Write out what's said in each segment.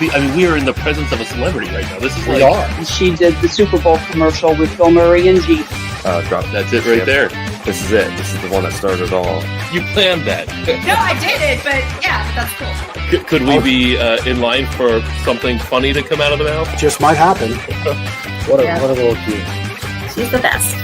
we are in the presence of a celebrity right now. This is We are. She did the Super Bowl commercial with Bill Murray and Jeep. That's it right there. This is it. This is the one that started it all. You planned that. No, I didn't, but yeah, that's cool. Could we be in line for something funny to come out of the mouth? Just might happen. What a little cute. She's the best.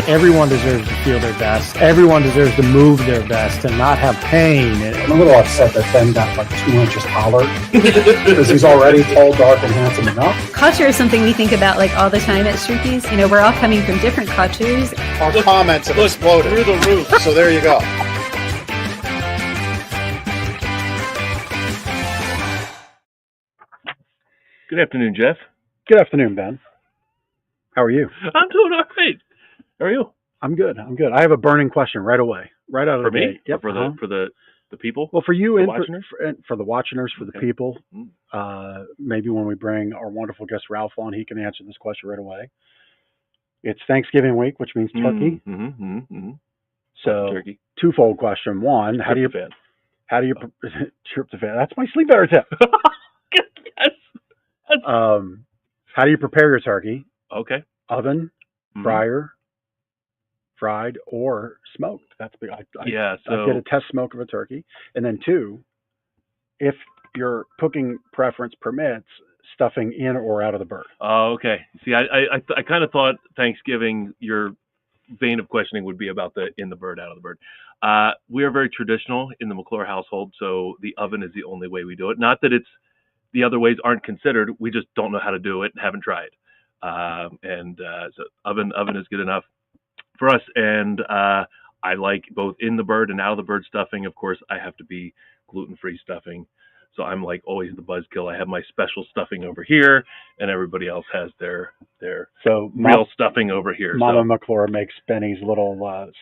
Everyone deserves to feel their best. Everyone deserves to move their best and not have pain. I'm a little upset that Ben got like 2 inches taller because he's already tall, dark, and handsome enough. Culture is something we think about like all the time at Shruki's. You know, we're all coming from different cultures. Our comments have exploded Through the roof. So there you go. Good afternoon, Jeff. Good afternoon, Ben. How are you? I'm doing all right. How are you? I'm good. I have a burning question right away, right out of For the me? gate. Yep. For the people? Well, for you The and watchers? for the watchers, for the Okay. people. Mm. Maybe when we bring our wonderful guest Ralph on, he can answer this question right away. It's Thanksgiving week, which means turkey. So turkey. Twofold question. One, how do you Tryptophan. tryptophan? That's my sleep better tip. Yes. How do you prepare your turkey? Okay. Oven, Mhm. fryer, fried, or smoked? That's big. I So did a test smoke of a turkey, and then two, if your cooking preference permits, stuffing in or out of the bird. Oh, okay. See, I kind of thought Thanksgiving, your vein of questioning would be about the in the bird, out of the bird. We are very traditional in the McClure household, so the oven is the only way we do it. Not that the other ways aren't considered. We just don't know how to do it and haven't tried. So oven is good enough for us. And I like both in the bird and out of the bird stuffing. Of course, I have to be gluten-free stuffing. So I'm like always the buzzkill. I have my special stuffing over here, and everybody else has their So real stuffing over here. Mama So, McClure makes Benny's little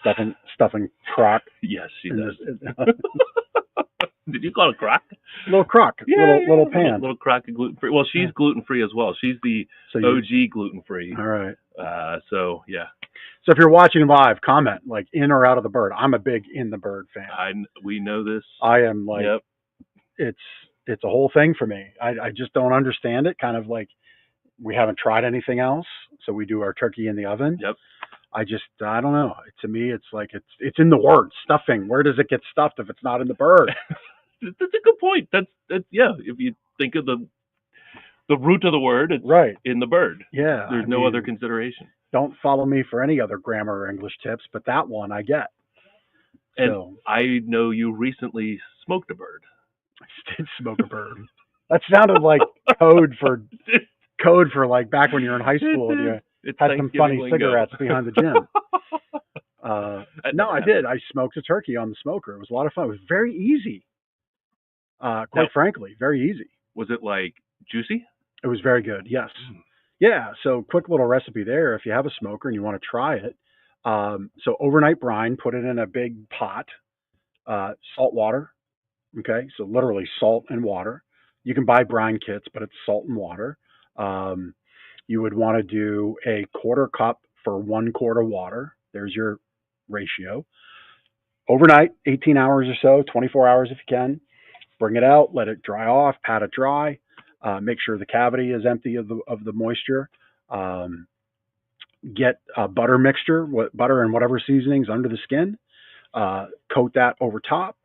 stuffing crock. yes, she does. Little Did you call it crock? crock, little pan. Little crock of gluten-free. Well, she's gluten-free as well. She's the So OG gluten-free. all right. So yeah, So if you're watching live, comment like in or out of the bird. I'm a big in the bird fan. we know this. I am like, Yep. it's a whole thing for me. I just don't understand it. Kind of like we haven't tried anything else, so we do our turkey in the oven. Yep. I don't know. To me, it's like it's in the word stuffing. Where does it get stuffed if it's not in the bird? That's a good point. That's yeah. If you think of the root of the word, it's Right. in the bird. Yeah. There's no other consideration. Don't follow me for any other grammar or English tips, but that one I get. And So I know you recently smoked a bird. I did smoke a bird. That sounded like code for like back when you were in high school and you It's had some Thanksgiving funny lingo. cigarettes behind the gym. No, I did. I smoked a turkey on the smoker. It was a lot of fun. It was very easy. Quite frankly, very easy. Was it like juicy? It was very good. Yes. Yeah. So quick little recipe there. If you have a smoker and you want to try it. So overnight brine, put it in a big pot, salt water. Okay. So literally salt and water. You can buy brine kits, but it's salt and water. You would want to do a quarter cup for 1 quart of water. There's your ratio. Overnight, 18 hours or so, 24 hours if you can. Bring it out, let it dry off, pat it dry. Make sure the cavity is empty of the moisture. Get a butter mixture, butter and whatever seasonings under the skin. Coat that over top,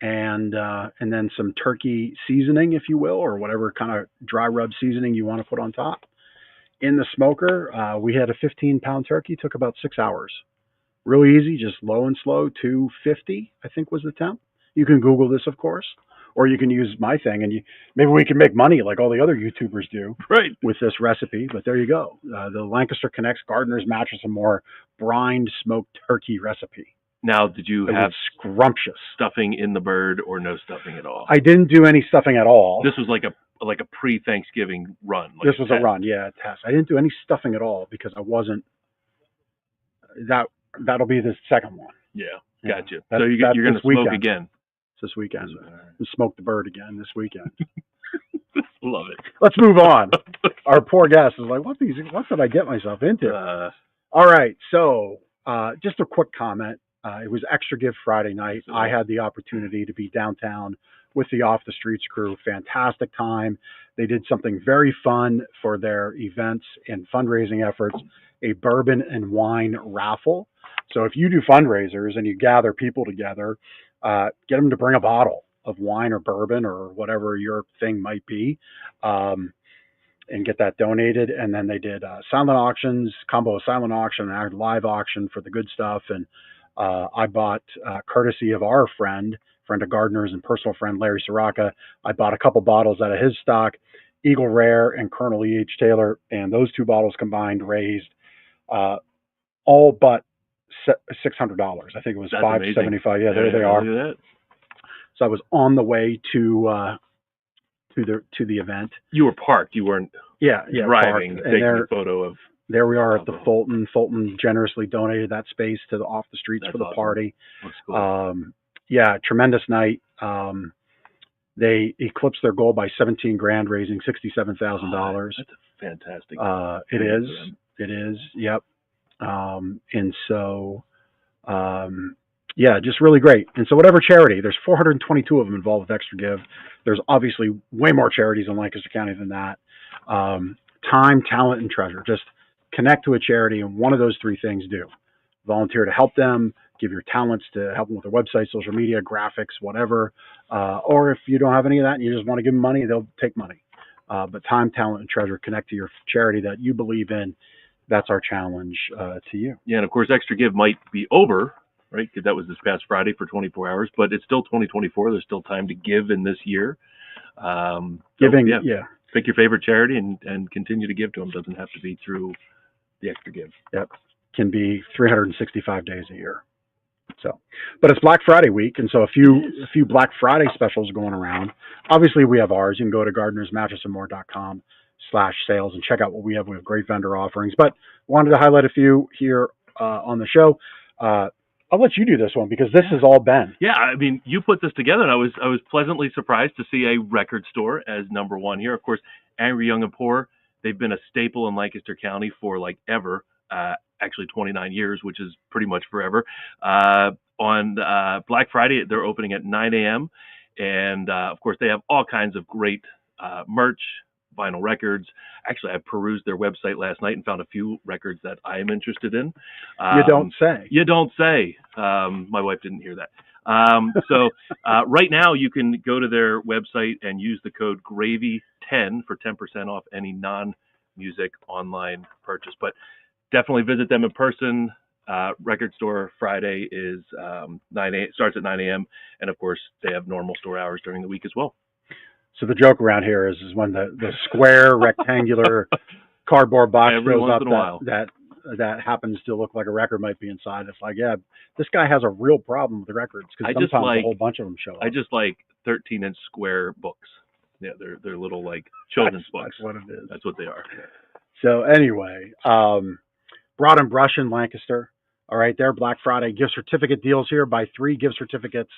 and then some turkey seasoning, if you will, or whatever kind of dry rub seasoning you want to put on top. In the smoker, we had a 15-pound turkey. Took about 6 hours. Really easy, just low and slow. 250, I think, was the temp. You can Google this, of course, or you can use my thing, and maybe we can make money like all the other YouTubers do, right, with this recipe. But there you go, the Lancaster Connects Gardener's Mattress and More brined smoked turkey recipe. Now, did you have scrumptious stuffing in the bird or no stuffing at all? I didn't do any stuffing at all. This was like a pre-Thanksgiving run. Like this was a run, yeah, a test. I didn't do any stuffing at all because I wasn't. That'll be the second one. Yeah, gotcha. So you're going to smoke again. This weekend. We smoked the bird again this weekend. Love it. Let's move on. Our poor guest is like, what did I get myself into? All right. So just a quick comment. It was Extra Gift Friday night. I had the opportunity to be downtown with the Off the Streets crew. Fantastic time. They did something very fun for their events and fundraising efforts, a bourbon and wine raffle. So if you do fundraisers and you gather people together, get them to bring a bottle of wine or bourbon or whatever your thing might be, and get that donated. And then they did silent auctions, combo of silent auction and live auction for the good stuff. And I bought, courtesy of our friend of Gardner's and personal friend Larry Soraka, I bought a couple bottles out of his stock, Eagle Rare and Colonel E.H. Taylor, and those two bottles combined raised all but $600. I think it was $575. Yeah, there they are. Look at that. So I was on the way to the event. You were parked. You weren't driving, parked. taking a photo of. There we are at the Fulton. Fulton generously donated that space to the Off the Streets for the awesome. party. Looks cool. Yeah, tremendous night. They eclipsed their goal by 17 grand, raising $67,000. That's a fantastic. It is. Yep. And so, yeah, just really great. And so whatever charity, there's 422 of them involved with Extra Give. There's obviously way more charities in Lancaster County than that. Time, talent, and treasure. Just connect to a charity, and one of those three things do. Volunteer to help them, give your talents to help them with their website, social media, graphics, whatever. Or if you don't have any of that and you just want to give them money, they'll take money. But time, talent, and treasure, connect to your charity that you believe in. That's our challenge to you. Yeah, and of course, Extra Give might be over, right? Because that was this past Friday for 24 hours, but it's still 2024. There's still time to give in this year. Giving, pick your favorite charity and continue to give to them. Doesn't have to be through the Extra Give. Yep, can be 365 days a year. So, but it's Black Friday week, and so a few Black Friday specials going around. Obviously, we have ours. You can go to gardenersmattressandmore.com/sales and check out what we have. We have great vendor offerings, but wanted to highlight a few here on the show. I'll let you do this one because this has all been. Yeah, I mean, you put this together, and I was pleasantly surprised to see a record store as number one here. Of course, Angry Young and Poor. They've been a staple in Lancaster County for like ever. Actually 29 years, which is pretty much forever. On Black Friday, they're opening at 9 a.m. And of course, they have all kinds of great merch, vinyl records. Actually, I perused their website last night and found a few records that I am interested in. You don't say. You don't say. My wife didn't hear that. So right now, you can go to their website and use the code GRAVY10 for 10% off any non-music online purchase. But definitely visit them in person. Record store Friday is starts at 9 a.m. And of course, they have normal store hours during the week as well. So the joke around here is when the square rectangular cardboard box goes up that happens to look like a record might be inside. It's like, yeah, this guy has a real problem with the records because sometimes a whole bunch of them show up. I just like 13-inch square books. Yeah, they're little like children's books. That's what it is. That's what they are. So anyway, Broad and Brush in Lancaster. All right, their Black Friday gift certificate deals here. Buy 3 gift certificates,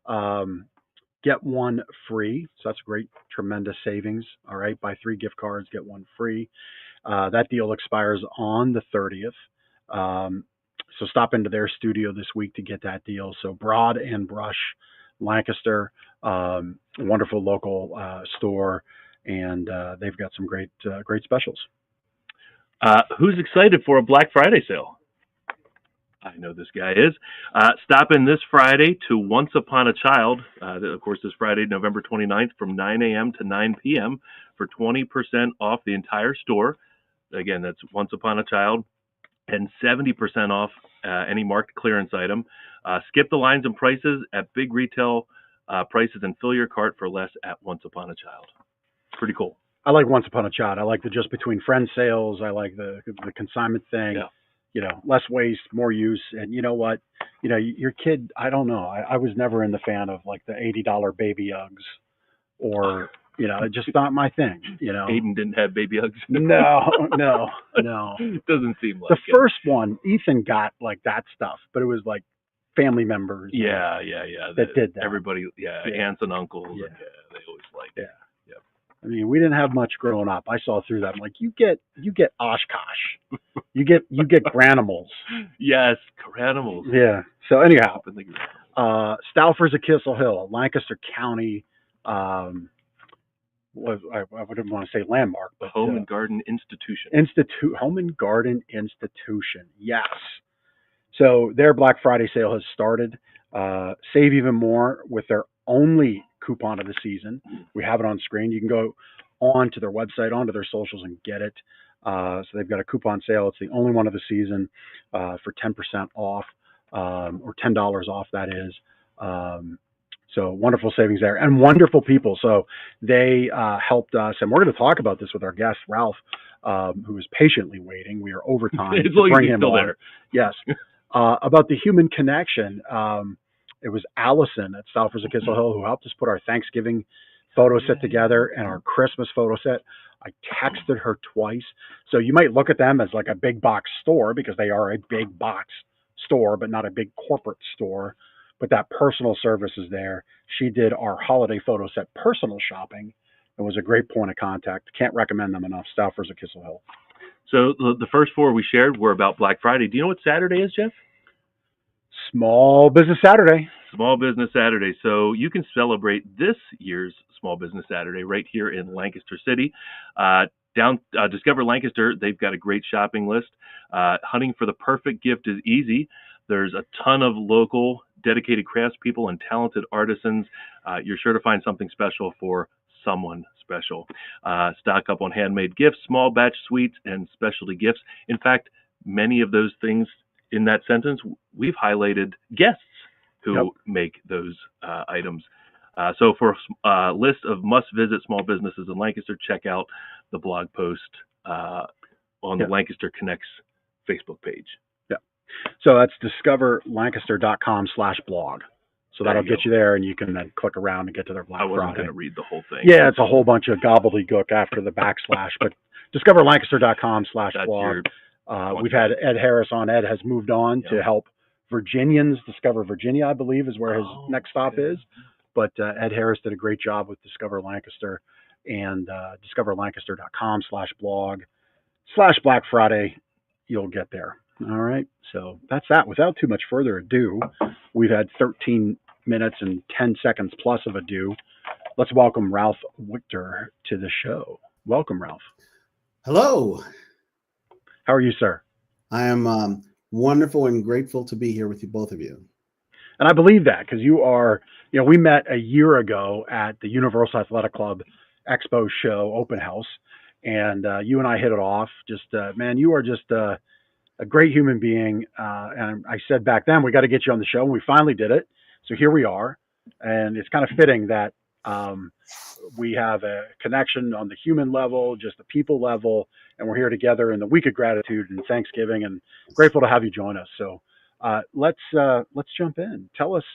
get 1 free. So that's a great, tremendous savings. All right, buy 3 gift cards, get 1 free. That deal expires on the 30th. So stop into their studio this week to get that deal. So Broad and Brush, Lancaster, wonderful local store, and they've got some great specials. Who's excited for a Black Friday sale? I know this guy is. Stop in this Friday to Once Upon a Child. Of course, this Friday, November 29th from 9 a.m. to 9 p.m. for 20% off the entire store. Again, that's Once Upon a Child. And 70% off any marked clearance item. Skip the lines and prices at big retail prices and fill your cart for less at Once Upon a Child. Pretty cool. I like Once Upon a Child. I like the just between friends sales. I like the consignment thing. Yeah. You know, less waste, more use. And you know what? You know, your kid, I don't know. I was never in the fan of like the $80 baby Uggs or, you know, it's just not my thing, you know. Aiden didn't have baby Uggs. No. Doesn't seem like the it. first one, Ethan got like that stuff, but it was like family members. Yeah. That did that. Everybody, aunts and uncles. Yeah. And, they always liked it. Yeah. I mean, we didn't have much growing up. I saw through that. I'm like, you get Oshkosh. You get Granimals. Yes, Granimals. Yeah. So anyhow, Stalford's of Kissel Hill, Lancaster County I wouldn't want to say landmark, but Home and Garden Institution. Home and Garden Institution. Yes. So their Black Friday sale has started. Save even more with their only coupon of the season. We have it on screen. You can go onto their website, onto their socials, and get it. So they've got a coupon sale. It's the only one of the season for 10% off, or $10 off, that is. So wonderful savings there, and wonderful people. So they helped us, and we're going to talk about this with our guest, Ralph, who is patiently waiting. We are overtime As to long as bring he's him still on. there. Yes. About the human connection. It was Allison at Salesforce and Dow Hill who helped us put our Thanksgiving photo set together and our Christmas photo set. I texted her twice. So you might look at them as like a big box store, because they are a big box store, but not a big corporate store. But that personal service is there. She did our holiday photo set personal shopping. It was a great point of contact. Can't recommend them enough. Salesforce and Dow Hill. So the first four we shared were about Black Friday. Do you know what Saturday is, Jeff? Small Business Saturday. Small Business Saturday. So you can celebrate this year's Small Business Saturday right here in Lancaster City. Discover Lancaster, they've got a great shopping list. Hunting for the perfect gift is easy. There's a ton of local, dedicated craftspeople and talented artisans. You're sure to find something special for someone special. Stock up on handmade gifts, small batch sweets, and specialty gifts. In fact, many of those things in that sentence, we've highlighted guests who make those items. So for a list of must-visit small businesses in Lancaster, check out the blog post on the Lancaster Connects Facebook page. Yeah. So that's discoverlancaster.com/blog. So that'll get you there, and you can then click around and get to their Black Friday. I wasn't going to read the whole thing. Yeah, it's a whole bunch of gobbledygook after the backslash, but discoverlancaster.com/blog. We've had Ed Harris on. Ed has moved on to help Virginians discover Virginia, I believe, is where his next stop is. But Ed Harris did a great job with Discover Lancaster, and discoverlancaster.com/blog/Black Friday. You'll get there. All right. So that's that. Without too much further ado, we've had 13 minutes and 10 seconds plus of ado. Let's welcome Ralph Wichter to the show. Welcome, Ralph. Hello. How are you, sir? I am wonderful and grateful to be here with you, both of you. And I believe that because you are, we met a year ago at the Universal Athletic Club Expo show open house, and you and I hit it off. Just, man, you are just a great human being. And I said back then, we got to get you on the show, and we finally did it. So here we are. And it's kind of fitting that we have a connection on the human level, just the people level, and we're here together in the week of gratitude and Thanksgiving, and grateful to have you join us. So let's jump in. Tell us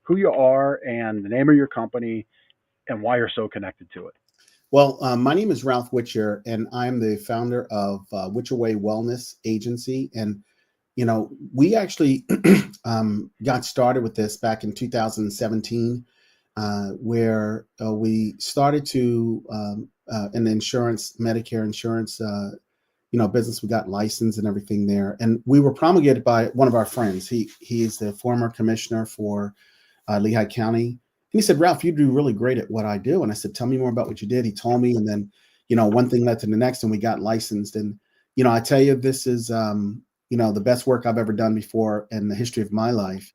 who you are and the name of your company and why you're so connected to it. Well, my name is Ralph Witcher, and I'm the founder of WitcherWay Wellness Agency. And, we actually got started with this back in 2017, where we started to, in the insurance, Medicare insurance, business. We got licensed and everything there. And we were promulgated by one of our friends. He is the former commissioner for Lehigh County. And he said, Ralph, you do really great at what I do. And I said, tell me more about what you did. He told me. And then, one thing led to the next, and we got licensed. And, I tell you, this is, the best work I've ever done before in the history of my life,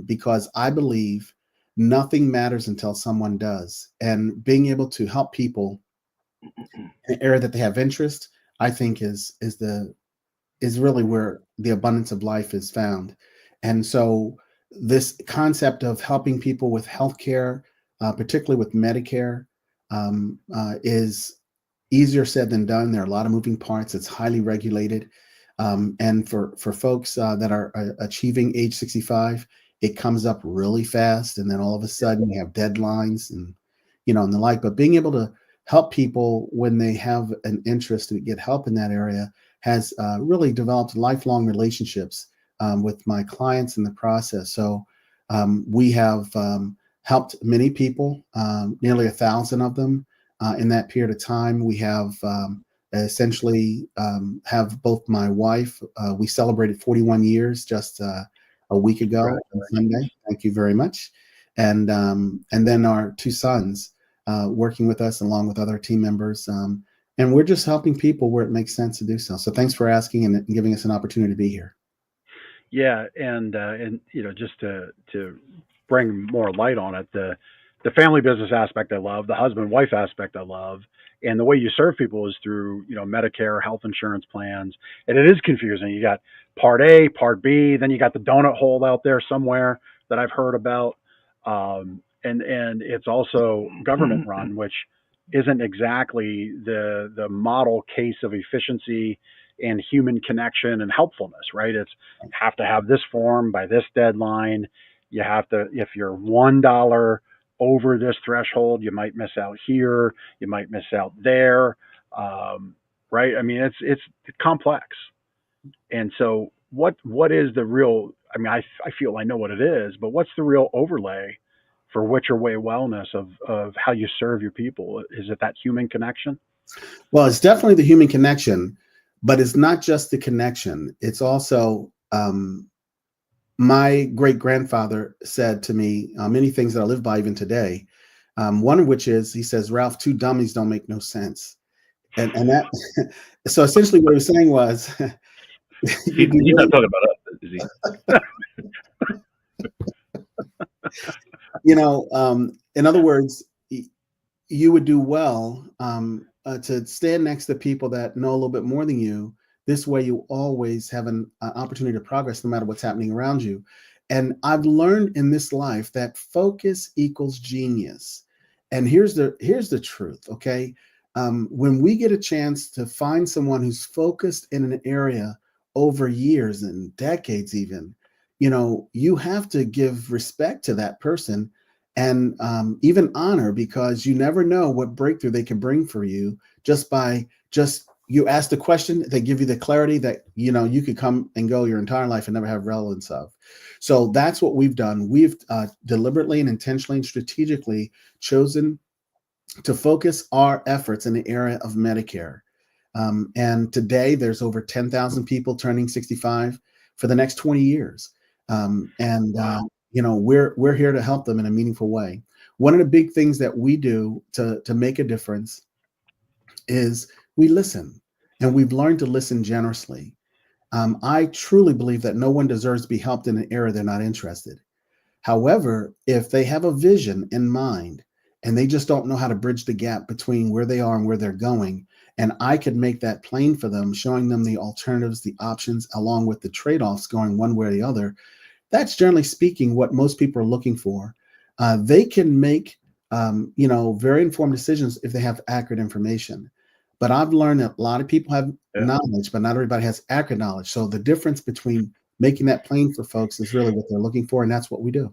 because I believe nothing matters until someone does. And being able to help people in an area that they have interest, I think is really where the abundance of life is found. And so this concept of helping people with healthcare, particularly with Medicare, is easier said than done. There are a lot of moving parts. It's highly regulated. And for folks that are achieving age 65, it comes up really fast. And then all of a sudden you have deadlines and the like. But being able to help people when they have an interest to get help in that area has really developed lifelong relationships with my clients in the process. So we have helped many people, nearly 1,000 of them in that period of time. We have essentially have both my wife. We celebrated 41 years just a week ago on Sunday. Thank you very much. and then our two sons working with us along with other team members. And we're just helping people where it makes sense to do so. So thanks for asking and giving us an opportunity to be here. Yeah, and just to bring more light on it, the family business aspect I love, the husband wife aspect I love, and the way you serve people is through Medicare, health insurance plans, and it is confusing. You got Part A, Part B, then you got the donut hole out there somewhere that I've heard about, and it's also government run, which isn't exactly the model case of efficiency and human connection and helpfulness, right? It's have to have this form by this deadline. You have to, if you're $1 over this threshold, you might miss out here, you might miss out there, right? I mean, it's complex. And so what is the real, I mean, I feel I know what it is, but what's the real overlay for WitcherWay Wellness of how you serve your people? Is it that human connection? Well, it's definitely the human connection, but it's not just the connection. It's also, my great grandfather said to me many things that I live by even today. One of which is, he says, Ralph, two dummies don't make no sense. And that, so essentially what he was saying was, he's not talking about us, is he? In other words, you would do well to stand next to people that know a little bit more than you. This way you always have an opportunity to progress no matter what's happening around you. And I've learned in this life that focus equals genius. And here's the truth, okay? When we get a chance to find someone who's focused in an area over years and decades even, you have to give respect to that person and even honor, because you never know what breakthrough they can bring for you you ask the question, they give you the clarity that, you could come and go your entire life and never have relevance of. So that's what we've done. We've deliberately and intentionally and strategically chosen to focus our efforts in the area of Medicare. And today there's over 10,000 people turning 65 for the next 20 years. Wow. We're here to help them in a meaningful way. One of the big things that we do to make a difference is we listen, and we've learned to listen generously. I truly believe that no one deserves to be helped in an area they're not interested. However, if they have a vision in mind and they just don't know how to bridge the gap between where they are and where they're going, and I could make that plain for them, showing them the alternatives, the options, along with the trade-offs going one way or the other, that's generally speaking what most people are looking for. They can make very informed decisions if they have accurate information. But I've learned that a lot of people have knowledge, but not everybody has accurate knowledge. So the difference between making that plain for folks is really what they're looking for, and that's what we do.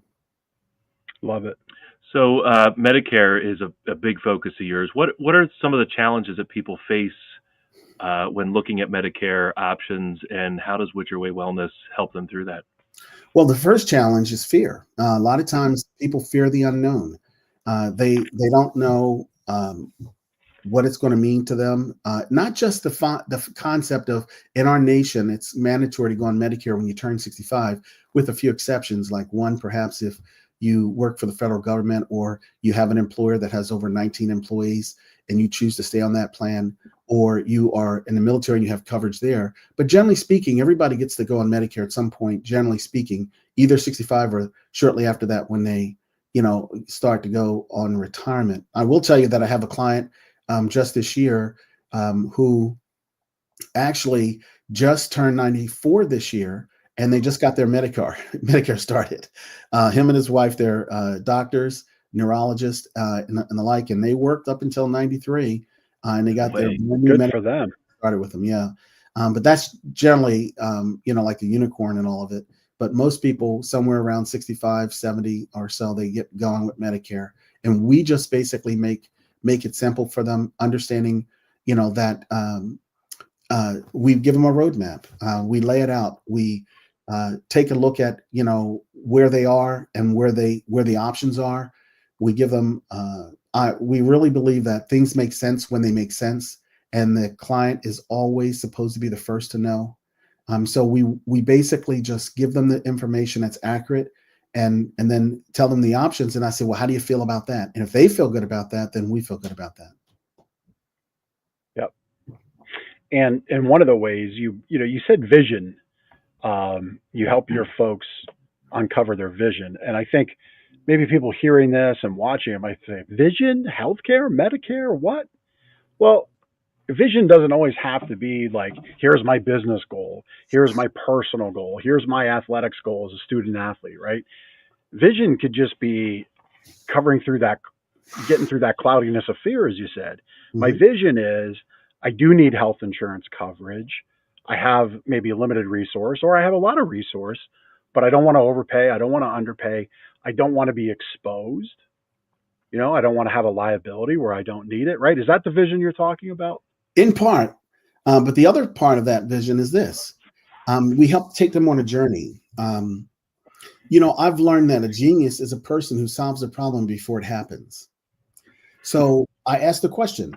Love it. So Medicare is a big focus of yours. What are some of the challenges that people face when looking at Medicare options, and how does WitcherWay Wellness help them through that? Well, the first challenge is fear. A lot of times people fear the unknown. They don't know what it's going to mean to them. Not just the concept of, in our nation, it's mandatory to go on Medicare when you turn 65, with a few exceptions, like one, perhaps if you work for the federal government or you have an employer that has over 19 employees and you choose to stay on that plan, or you are in the military and you have coverage there. But generally speaking, everybody gets to go on Medicare at some point, generally speaking, either 65 or shortly after that when they, start to go on retirement. I will tell you that I have a client just this year who actually just turned 94 this year, and they just got their Medicare started. Him and his wife, they're doctors, neurologists, and the like, and they worked up until 93, and they got their good for them started with them. Yeah. But that's generally, like the unicorn and all of it. But most people somewhere around 65, 70 or so, they get going with Medicare. And we just basically make it simple for them, understanding, that we give them a roadmap. We lay it out. We take a look at, where they are and where the options are. We give them, we really believe that things make sense when they make sense. And the client is always supposed to be the first to know. So we basically just give them the information that's accurate, and then tell them the options. And I say, well, how do you feel about that? And if they feel good about that, then we feel good about that. Yep. And one of the ways you said vision, you help your folks uncover their vision. And I think maybe people hearing this and watching it might say, vision, healthcare, Medicare, what? Well, vision doesn't always have to be like, here's my business goal, here's my personal goal, here's my athletics goal as a student athlete, right? Vision could just be getting through that cloudiness of fear, as you said. Mm-hmm. My vision is I do need health insurance coverage. I have maybe a limited resource, or I have a lot of resource, but I don't want to overpay. I don't want to underpay. I don't want to be exposed. I don't want to have a liability where I don't need it, right? Is that the vision you're talking about? In part, but the other part of that vision is this. We help take them on a journey. I've learned that a genius is a person who solves a problem before it happens. So I asked the question,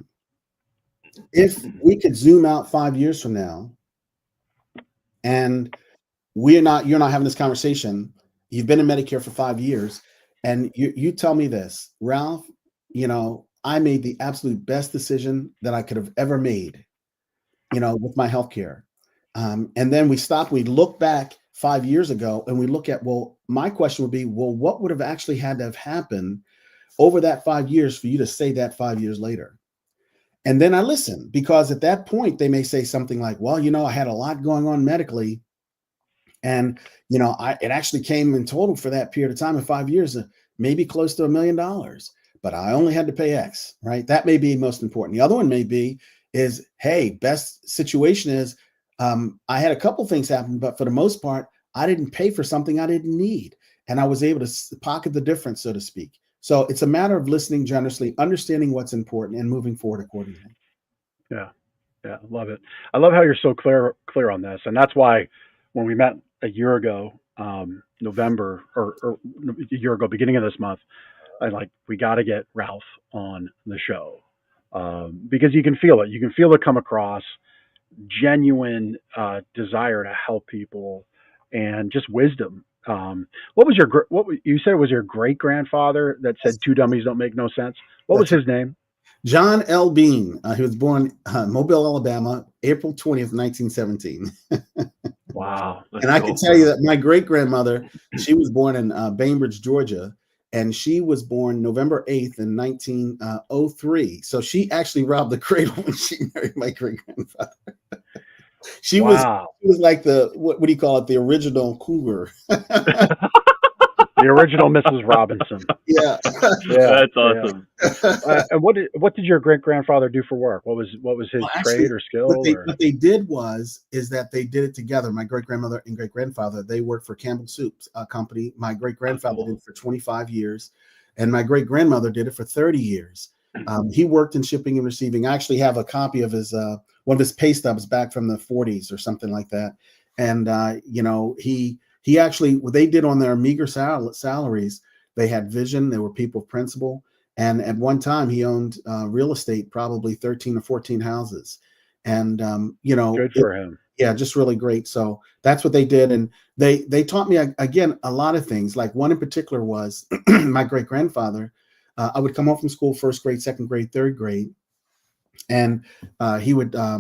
if we could zoom out 5 years from now and you're not having this conversation, you've been in Medicare for 5 years, and you tell me this, Ralph, I made the absolute best decision that I could have ever made, with my healthcare. And then we look back 5 years ago and we look at, well, my question would be, well, what would have actually had to have happened over that 5 years for you to say that 5 years later? And then I listen, because at that point they may say something like, well, I had a lot going on medically. And, it actually came in total for that period of time in 5 years, maybe close to $1 million, but I only had to pay X, right? That may be most important. The other one may be is, hey, best situation is I had a couple things happen, but for the most part, I didn't pay for something I didn't need. And I was able to pocket the difference, so to speak. So it's a matter of listening generously, understanding what's important, and moving forward accordingly. Yeah. I love it. I love how you're so clear on this. And that's why when we met a year ago, November or a year ago, beginning of this month, we got to get Ralph on the show because you can feel it. You can feel it come across, genuine desire to help people and just wisdom. What you said it was your great grandfather that said two dummies don't make no sense? What was his name? John L. Bean. He was born Mobile, Alabama, April 20th, 1917. Wow. And I can tell you that my great grandmother, she was born in Bainbridge, Georgia, and she was born November 8th in 1903. So she actually robbed the cradle when she married my great grandfather. She was like what do you call it? The original cougar. The original Mrs. Robinson. Yeah. That's awesome. Yeah. And what did your great grandfather do for work? What was his trade or skill? What they did is that they did it together. My great grandmother and great grandfather, they worked for Campbell Soup's company. My great grandfather did it for 25 years, and my great grandmother did it for 30 years. He worked in shipping and receiving. I actually have a copy of his one of his pay stubs back from the 40s or something like that. And he actually, what they did on their meager salaries, they had vision. They were people of principle. And at one time he owned real estate, probably 13 or 14 houses. And, good for him. Yeah, just really great. So that's what they did. And they taught me, again, a lot of things. Like one in particular was my great grandfather. I would come home from school, first grade, second grade, third grade. And he would, I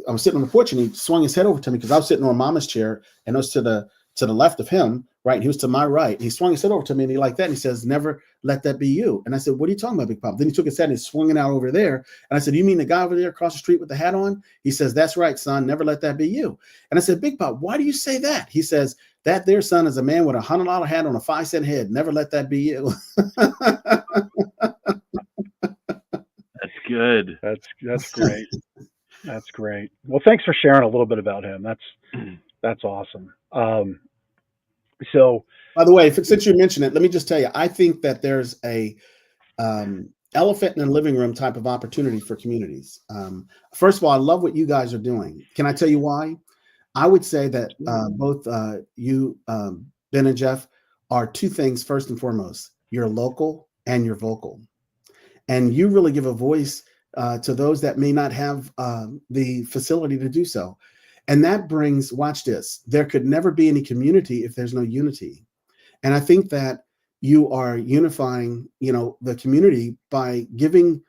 was sitting on the porch and he swung his head over to me because I was sitting on Mama's chair and it was to the left of him, right? And he was to my right. And he swung his head over to me and he like that. And he says, never let that be you. And I said, what are you talking about, Big Pop? Then he took his head and he swung it out over there. And I said, you mean the guy over there across the street with the hat on? He says, that's right, son. Never let that be you. And I said, Big Pop, why do you say that? He says, that there, son, is a man with $100 hat on a 5-cent head. Never let that be you. That's good. That's great. That's great. Well, thanks for sharing a little bit about him. That's awesome. So, by the way, since you mentioned it, let me just tell you, I think that there's a elephant in the living room type of opportunity for communities. First of all, I love what you guys are doing. Can I tell you why? I would say that both you, Ben and Jeff, are two things. First and foremost, you're local and you're vocal. And you really give a voice to those that may not have the facility to do so. And that brings, watch this, there could never be any community if there's no unity. And I think that you are unifying, the community by giving,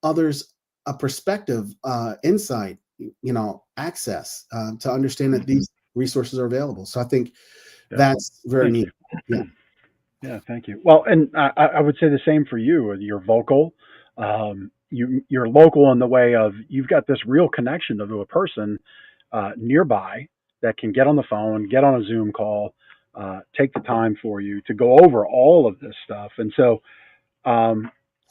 others a perspective, insight, access, to understand that these resources are available. So I think that's very Thank neat. you. Yeah. Yeah, thank you. Well, and I would say the same for you. You're vocal. You're local in the way of you've got this real connection to a person nearby that can get on the phone, get on a Zoom call, take the time for you to go over all of this stuff. And so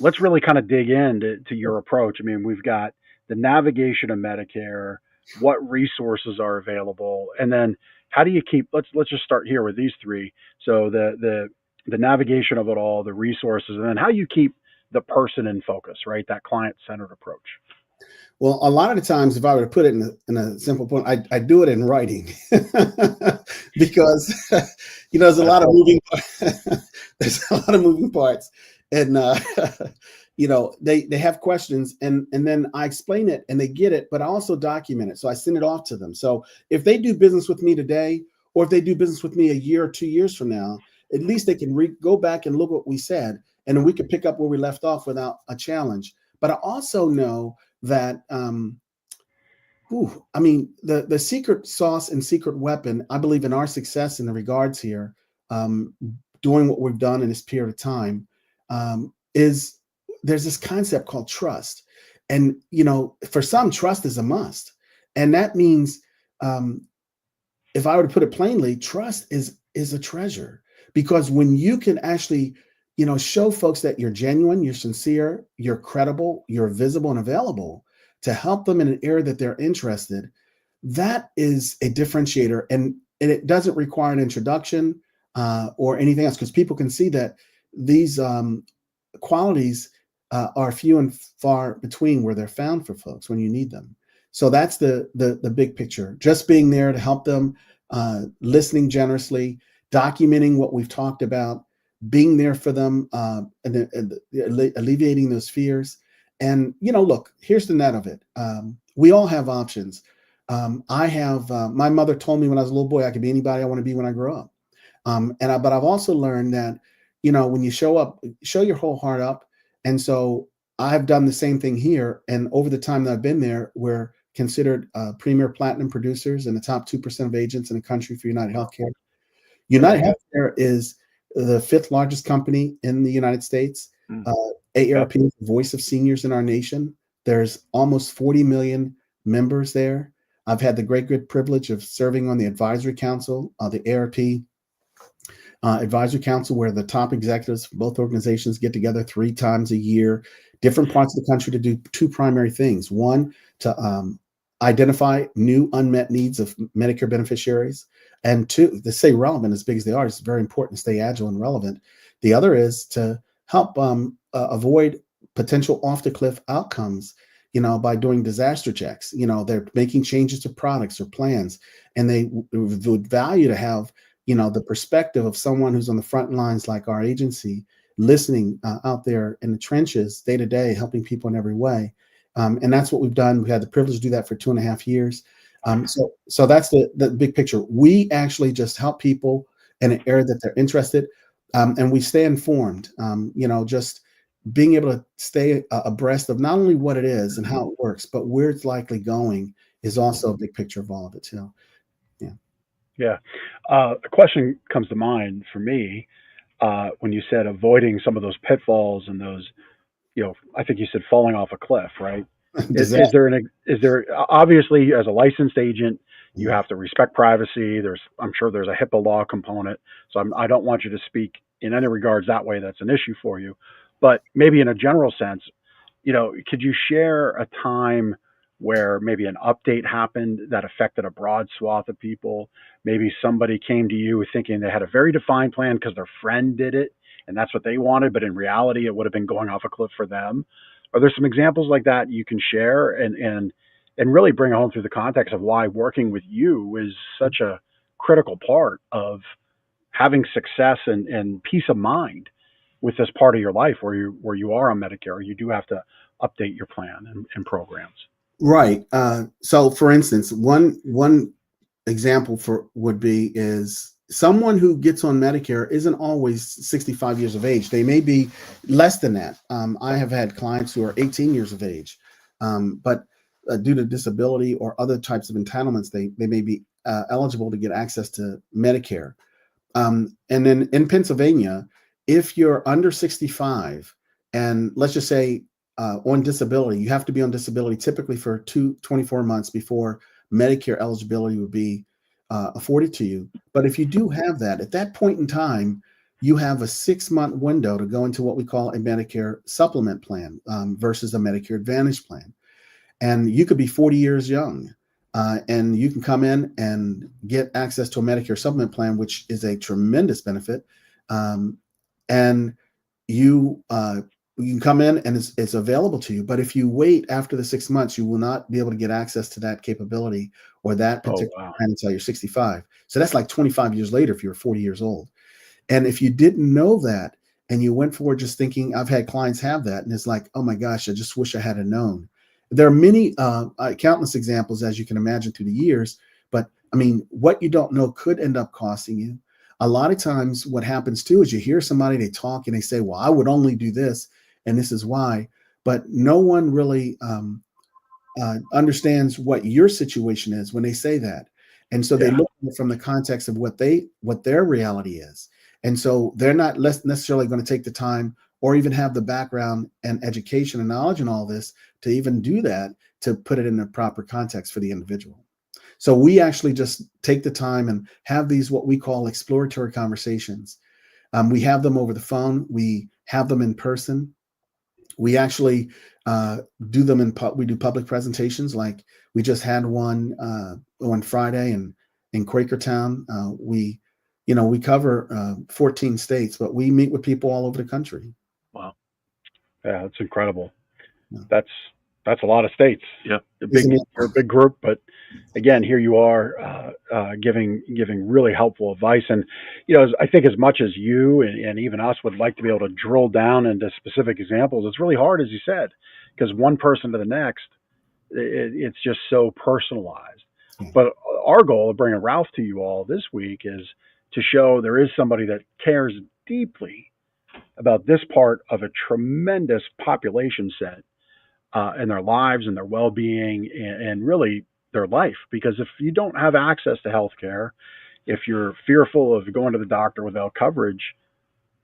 let's really kind of dig into your approach. I mean, we've got the navigation of Medicare, what resources are available, and then how do you keep? Let's just start here with these three. So the navigation of it all, the resources, and then how you keep the person in focus, right? That client-centered approach. Well, a lot of the times, if I were to put it in a simple point, I do it in writing because there's a lot of moving there's a lot of moving parts, and they have questions, and then I explain it and they get it, but I also document it, so I send it off to them. So if they do business with me today, or if they do business with me a year or 2 years from now, at least they can go back and look what we said, and then we can pick up where we left off without a challenge. But I also know that the secret sauce and secret weapon, I believe, in our success in the regards here, doing what we've done in this period of time, is there's this concept called trust. And for some, trust is a must. And that means, if I were to put it plainly, trust is a treasure, because when you can actually show folks that you're genuine, you're sincere, you're credible, you're visible and available to help them in an area that they're interested, that is a differentiator. And it doesn't require an introduction or anything else, because people can see that these qualities are few and far between where they're found for folks when you need them. So that's the big picture. Just being there to help them, listening generously, documenting what we've talked about, being there for them, and alleviating those fears. And, look, here's the net of it. We all have options. I have, my mother told me when I was a little boy, I could be anybody I want to be when I grow up. But I've also learned that, when you show up, show your whole heart up. And so I've done the same thing here. And over the time that I've been there, we're considered premier platinum producers and the top 2% of agents in the country for UnitedHealthcare. UnitedHealthcare is the 5th largest company in the United States. AARP is the voice of seniors in our nation. There's almost 40 million members there. I've had the great good privilege of serving on the advisory council, the AARP advisory council, where the top executives from both organizations get together 3 times a year, different parts of the country, to do 2 primary things. One, to identify new unmet needs of Medicare beneficiaries, and 2, to stay relevant. As big as they are, it's very important to stay agile and relevant. The other is to help avoid potential off-the-cliff outcomes, by doing disaster checks. They're making changes to products or plans, and they would value to have, the perspective of someone who's on the front lines, like our agency, listening out there in the trenches day to day, helping people in every way. And that's what we've done. We had the privilege to do that for 2.5 years. So that's the big picture. We actually just help people in an area that they're interested, and we stay informed. Just being able to stay abreast of not only what it is and how it works, but where it's likely going is also a big picture of all of it too. Yeah. A question comes to mind for me when you said avoiding some of those pitfalls and those, I think you said falling off a cliff, right? Is there obviously, as a licensed agent, you have to respect privacy. I'm sure there's a HIPAA law component. So I don't want you to speak in any regards that way. That's an issue for you. But maybe in a general sense, could you share a time where maybe an update happened that affected a broad swath of people? Maybe somebody came to you thinking they had a very defined plan because their friend did it and that's what they wanted, but in reality, it would have been going off a cliff for them. Are there some examples like that you can share and really bring home through the context of why working with you is such a critical part of having success and peace of mind with this part of your life where you are on Medicare, you do have to update your plan and programs? Right. So, for instance, one example would be is someone who gets on Medicare isn't always 65 years of age. They may be less than that. I have had clients who are 18 years of age, but due to disability or other types of entitlements, they may be eligible to get access to Medicare. And then in Pennsylvania, if you're under 65 and let's just say on disability, you have to be on disability typically for 24 months before Medicare eligibility would be afforded to you. But if you do have that, at that point in time, you have a 6-month window to go into what we call a Medicare supplement plan versus a Medicare Advantage plan. And you could be 40 years young. And you can come in and get access to a Medicare supplement plan, which is a tremendous benefit. And you can come in and it's available to you. But if you wait after the 6 months, you will not be able to get access to that capability or that particular plan until you're 65. So that's like 25 years later if you're 40 years old. And if you didn't know that and you went forward just thinking, I've had clients have that, and it's like, oh my gosh, I just wish I had known. There are many countless examples, as you can imagine, through the years. But I mean, what you don't know could end up costing you. A lot of times what happens too is you hear somebody, they talk and they say, well, I would only do this and this is why. But no one really understands what your situation is when they say that. And so they look at it from the context of what their reality is. And so they're not necessarily going to take the time or even have the background and education and knowledge and all this to even do that, to put it in the proper context for the individual. So we actually just take the time and have these, what we call exploratory conversations. We have them over the phone. We have them in person. We actually do them we do public presentations. Like we just had one on Friday in Quakertown. We cover 14 states, but we meet with people all over the country. Wow. Yeah, that's incredible. Yeah. That's a lot of states. Yeah. You're a big group, but again, here you are giving really helpful advice. And, I think as much as you and even us would like to be able to drill down into specific examples, it's really hard, as you said, because one person to the next, it's just so personalized. Mm-hmm. But our goal of bringing Ralph to you all this week is to show there is somebody that cares deeply about this part of a tremendous population set and their lives and their well-being and really their life. Because if you don't have access to healthcare, if you're fearful of going to the doctor without coverage,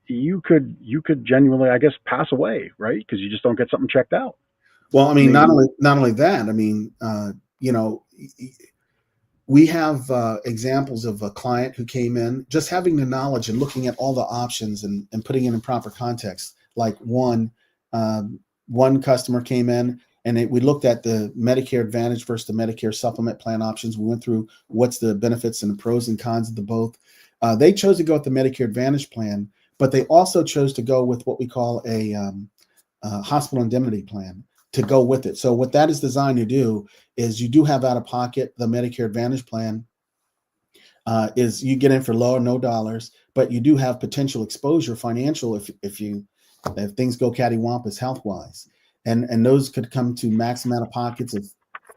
you could genuinely, I guess, pass away, right? Because you just don't get something checked out. Well, I mean, not only that, I mean, we have examples of a client who came in just having the knowledge and looking at all the options and putting it in proper context. Like one customer came in and we looked at the Medicare Advantage versus the Medicare supplement plan options. We went through what's the benefits and the pros and cons of the both. They chose to go with the Medicare Advantage plan, but they also chose to go with what we call a hospital indemnity plan to go with it. So what that is designed to do is you do have out of pocket. The Medicare Advantage plan is you get in for low or no dollars, but you do have potential exposure financial if things go cattywampus health wise, and those could come to maximum out of pockets of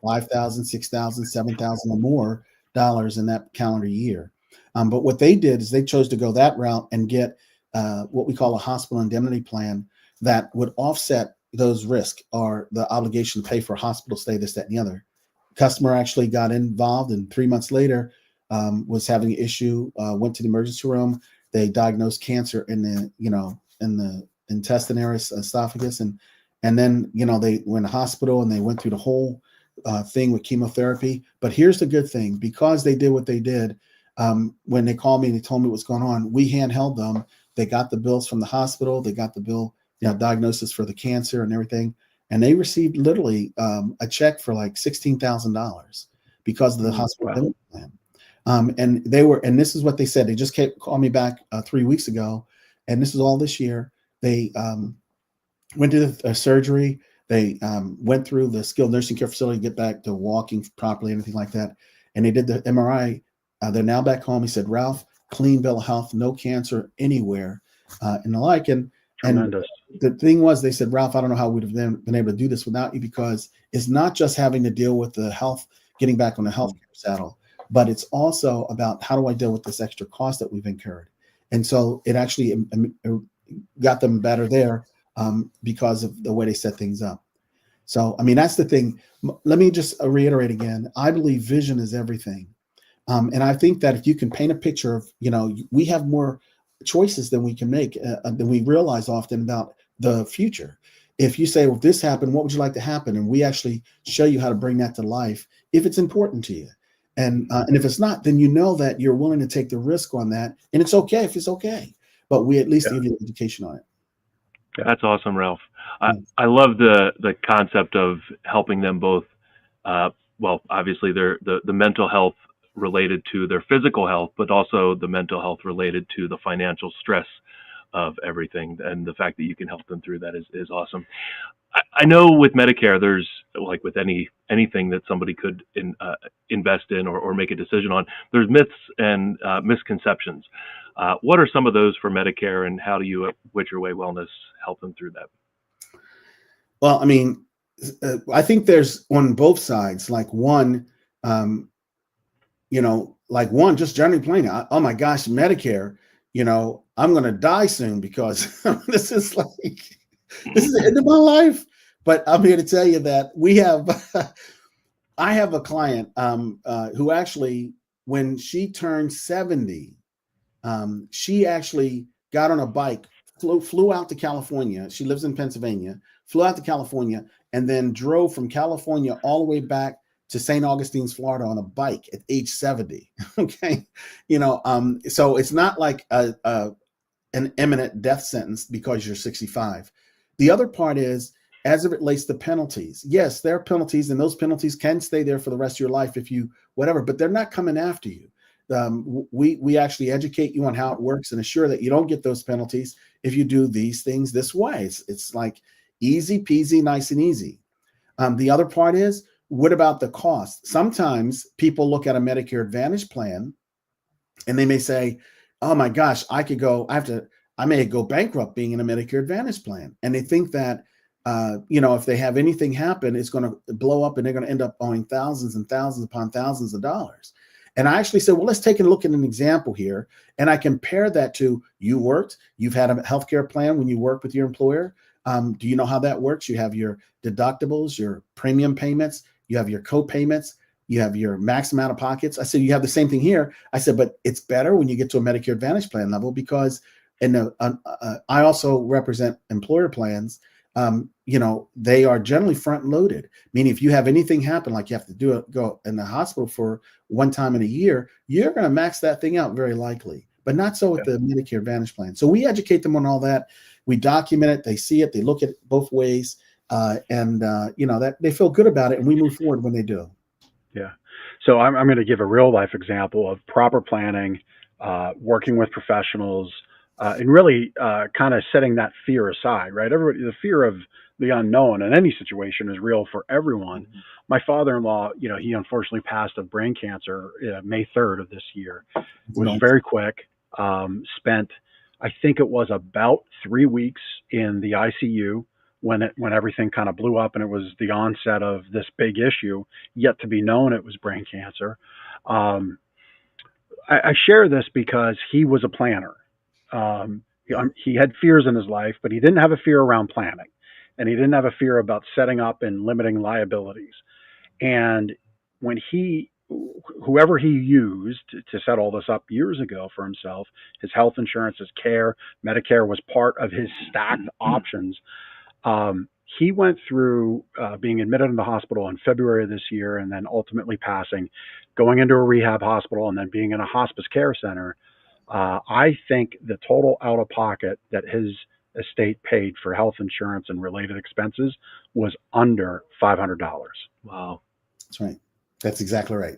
$5,000, $6,000, $7,000 or more dollars in that calendar year. But what they did is they chose to go that route and get what we call a hospital indemnity plan that would offset those risks or the obligation to pay for a hospital stay, this, that, and the other. Customer actually got involved, and 3 months later was having an issue. Went to the emergency room. They diagnosed cancer in the intestine area, esophagus, and then they went to hospital and they went through the whole thing with chemotherapy. But here's the good thing: because they did what they did, when they called me and they told me what's going on, we handheld them. They got the bills from the hospital. They got the bill. Diagnosis for the cancer and everything, and they received literally a check for like $16,000 because of the hospital plan. And this is what they said. They just called me back 3 weeks ago, and this is all this year. They went to the surgery. They went through the skilled nursing care facility to get back to walking properly, anything like that. And they did the MRI. They're now back home. He said, Ralph, clean bill of health, no cancer anywhere, and the like. And the thing was, they said, Ralph, I don't know how we'd have been able to do this without you, because it's not just having to deal with the health, getting back on the healthcare saddle. but it's also about how do I deal with this extra cost that we've incurred. And so it actually got them better there because of the way they set things up. So, I mean, that's the thing. Let me just reiterate again. I believe vision is everything. And I think that if you can paint a picture of, we have more choices than we can make, than we realize often about the future. If you say, well, if this happened, what would you like to happen? And we actually show you how to bring that to life if it's important to you. And if it's not, then you know that you're willing to take the risk on that. And it's okay if it's okay. But we at least give you education on it. That's awesome, Ralph. I love the concept of helping them both. Well, obviously, the mental health related to their physical health, but also the mental health related to the financial stress of everything. And the fact that you can help them through that is awesome. I know with Medicare, there's, like with anything that somebody could invest in or make a decision on, there's myths and misconceptions. What are some of those for Medicare, and how do you at WitcherWay Wellness help them through that? Well, I mean, I think there's on both sides, like one, just generally plain, oh my gosh, Medicare, I'm going to die soon because this is the end of my life. But I'm here to tell you that I have a client who actually, when she turned 70, she actually got on a bike, flew out to California. She lives in Pennsylvania, flew out to California, and then drove from California all the way back to St. Augustine's, Florida on a bike at age 70. Okay. So it's not like an imminent death sentence because you're 65. The other part is, as it relates to penalties, yes, there are penalties, and those penalties can stay there for the rest of your life if you whatever, but they're not coming after you. We actually educate you on how it works and assure that you don't get those penalties if you do these things this way. It's like easy peasy, nice and easy. The other part is, what about the cost? Sometimes people look at a Medicare Advantage plan and they may say, oh my gosh, I may go bankrupt being in a Medicare Advantage plan. And they think that, if they have anything happen, it's going to blow up and they're going to end up owing thousands and thousands upon thousands of dollars. And I actually said, well, let's take a look at an example here. And I compare that to you've had a healthcare plan when you worked with your employer. Do you know how that works? You have your deductibles, your premium payments, you have your co-payments, you have your max amount of pockets. I said, you have the same thing here. I said, but it's better when you get to a Medicare Advantage plan level because I also represent employer plans. They are generally front loaded, meaning if you have anything happen, like you have to go in the hospital for one time in a year, you're going to max that thing out very likely, but not so with the Medicare Advantage plan. So we educate them on all that. We document it. They see it. They look at it both ways. That they feel good about it, and we move forward when they do. Yeah. So I'm going to give a real life example of proper planning, working with professionals, and really kind of setting that fear aside, right? The fear of the unknown in any situation is real for everyone. Mm-hmm. My father-in-law, he unfortunately passed of brain cancer May 3rd of this year. It was very quick. Spent, I think it was about 3 weeks in the ICU when everything kind of blew up, and it was the onset of this big issue, yet to be known it was brain cancer. I share this because he was a planner. He had fears in his life, but he didn't have a fear around planning, and he didn't have a fear about setting up and limiting liabilities. And when whoever he used to set all this up years ago for himself, his health insurance, his care, Medicare was part of his stacked options. He went through being admitted in the hospital in February of this year, and then ultimately passing, going into a rehab hospital, and then being in a hospice care center. I think the total out-of-pocket that his estate paid for health insurance and related expenses was under $500. Wow. That's right. That's exactly right.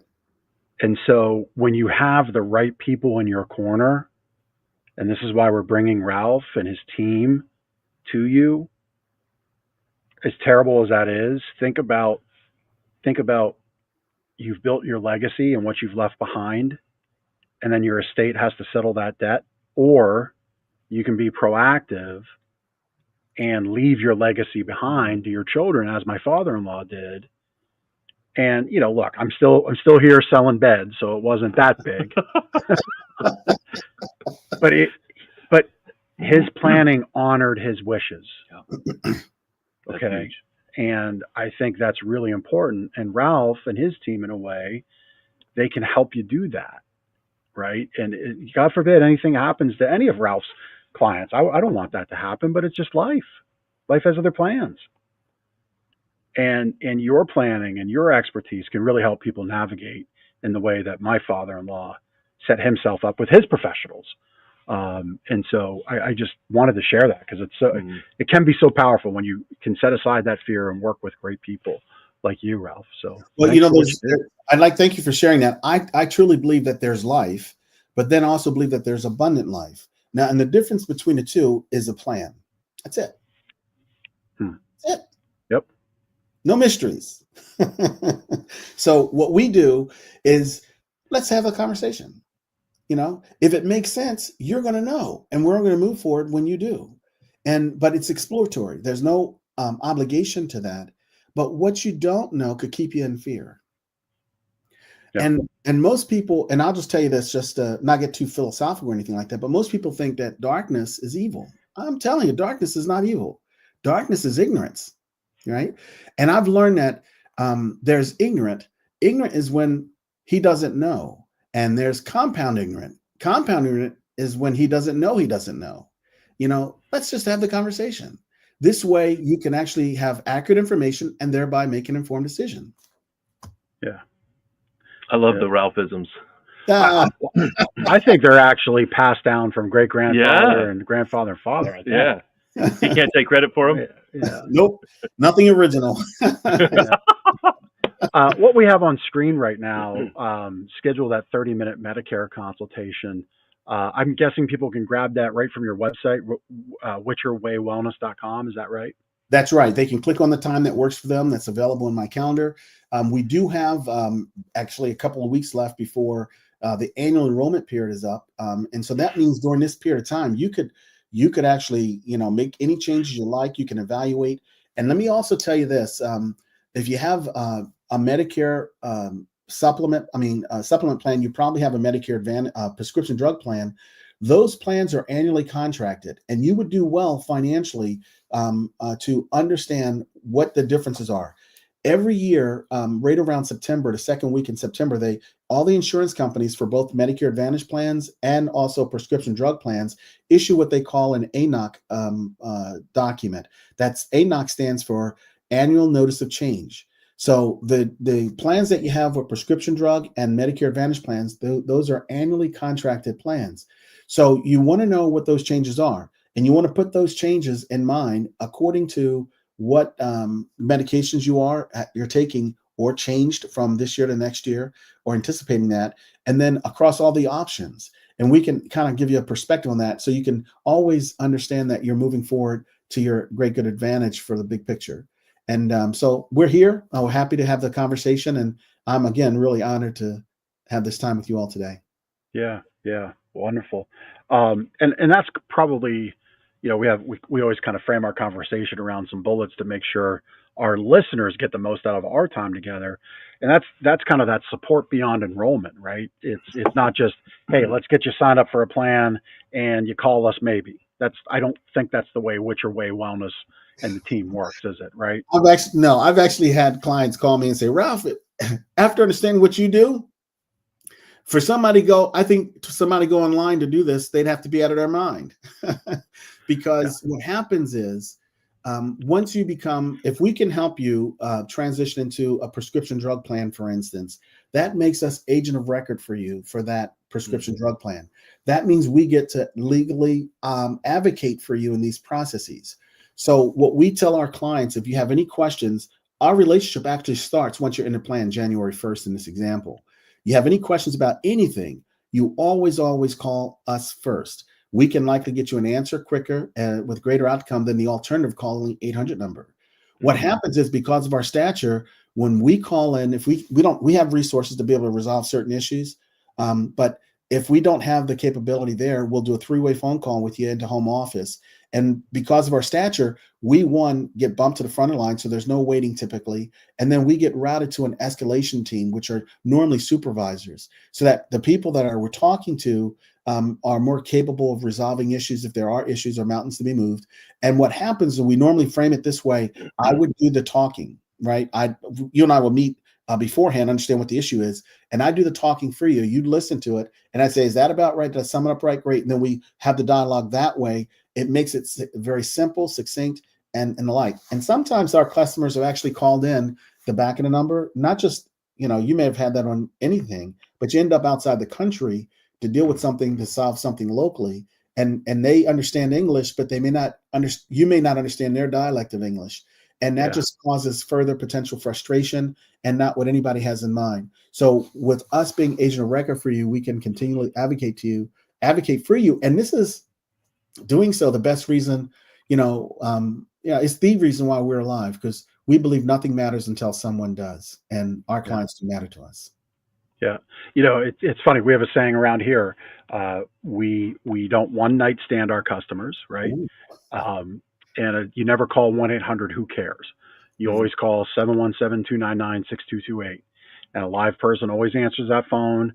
And so when you have the right people in your corner, and this is why we're bringing Ralph and his team to you, as terrible as that is, think about you've built your legacy and what you've left behind, and then your estate has to settle that debt, or you can be proactive and leave your legacy behind to your children, as my father-in-law did, And look, I'm still here selling beds, so it wasn't that big. but his planning honored his wishes. Yeah. Okay. And I think that's really important. And Ralph and his team, in a way, they can help you do that. Right. And God forbid anything happens to any of Ralph's clients. I don't want that to happen, but it's just life. Life has other plans. And your planning and your expertise can really help people navigate in the way that my father-in-law set himself up with his professionals. And so I just wanted to share that because it can be so powerful when you can set aside that fear and work with great people like you, Ralph. So, well, thank you for sharing that. I truly believe that there's life, but then also believe that there's abundant life. Now, and the difference between the two is a plan. That's it. That's it. Yep. No mysteries. So what we do is let's have a conversation. If it makes sense, you're going to know, and we're going to move forward when you do. But it's exploratory. There's no obligation to that. But what you don't know could keep you in fear. Yeah. And most people, and I'll just tell you this, just to not get too philosophical or anything like that, but most people think that darkness is evil. I'm telling you, darkness is not evil. Darkness is ignorance, right? And I've learned that there's ignorant. Ignorant is when he doesn't know. And there's compound ignorant. Compound ignorant is when he doesn't know. Let's just have the conversation. This way you can actually have accurate information and thereby make an informed decision. Yeah. I love the Ralphisms. I think they're actually passed down from great grandfather and grandfather and father. I think. Yeah. You can't take credit for them? Yeah. Nope. Nothing original. What we have on screen right now, schedule that 30-minute Medicare consultation. I'm guessing people can grab that right from your website, WitcherWayWellness.com. Is that right? That's right. They can click on the time that works for them. That's available in my calendar. We do have actually a couple of weeks left before the annual enrollment period is up. And so that means during this period of time, you could actually, make any changes you like. You can evaluate. And let me also tell you this. If you have a Medicare supplement plan, you probably have a Medicare Advantage prescription drug plan. Those plans are annually contracted, and you would do well financially to understand what the differences are. Every year, right around September, the second week in September, all the insurance companies for both Medicare Advantage plans and also prescription drug plans issue what they call an ANOC document. That's ANOC stands for Annual Notice of Change. So the plans that you have with prescription drug and Medicare Advantage plans, those are annually contracted plans. So you want to know what those changes are, and you want to put those changes in mind according to what medications you're taking or changed from this year to next year, or anticipating that, and then across all the options. And we can kind of give you a perspective on that, so you can always understand that you're moving forward to your great good advantage for the big picture. And so we're here. We're happy to have the conversation, and I'm again really honored to have this time with you all today. Yeah, wonderful. And that's probably, we always kind of frame our conversation around some bullets to make sure our listeners get the most out of our time together. And that's kind of that support beyond enrollment, right? It's not just, hey, let's get you signed up for a plan and you call us maybe. I don't think that's the way WitcherWay Wellness and the team works, is it? Right? I've actually had clients call me and say, Ralph, after understanding what you do, I think somebody go online to do this, they'd have to be out of their mind. Because what happens is, once you if we can help you transition into a prescription drug plan, for instance, that makes us agent of record for you for that prescription drug plan. That means we get to legally advocate for you in these processes. So what we tell our clients, if you have any questions, our relationship actually starts once you're in the plan January 1st in this example. You have any questions about anything, you always call us first. We can likely get you an answer quicker and with greater outcome than the alternative calling 800 number. What happens is, because of our stature, when we call in, if we have resources to be able to resolve certain issues, but if we don't have the capability there, we'll do a 3-way phone call with you into home office, And because of our stature, we get bumped to the front of the line. So there's no waiting typically. And then we get routed to an escalation team, which are normally supervisors, so that the people that we're talking to are more capable of resolving issues if there are issues or mountains to be moved. And what happens is, we normally frame it this way: I would do the talking, right? You and I will meet beforehand, understand what the issue is, and I do the talking for you. You listen to it, and I say, "Is that about right? Did I sum it up right? Great." And then we have the dialogue that way. It makes it very simple, succinct, and the like. And sometimes our customers have actually called in the back of the number, not just, you may have had that on anything, but you end up outside the country to deal with something, to solve something locally, and they understand English, but they may not you may not understand their dialect of English. And that just causes further potential frustration and not what anybody has in mind. So with us being agent of record for you, we can continually advocate for you. And this is doing so the best reason, it's the reason why we're alive, because we believe nothing matters until someone does. And our clients do matter to us. Yeah. It's funny. We have a saying around here. We don't one night stand our customers, right? And you never call 1-800 who cares. You always call 717-299-6228. And a live person always answers that phone.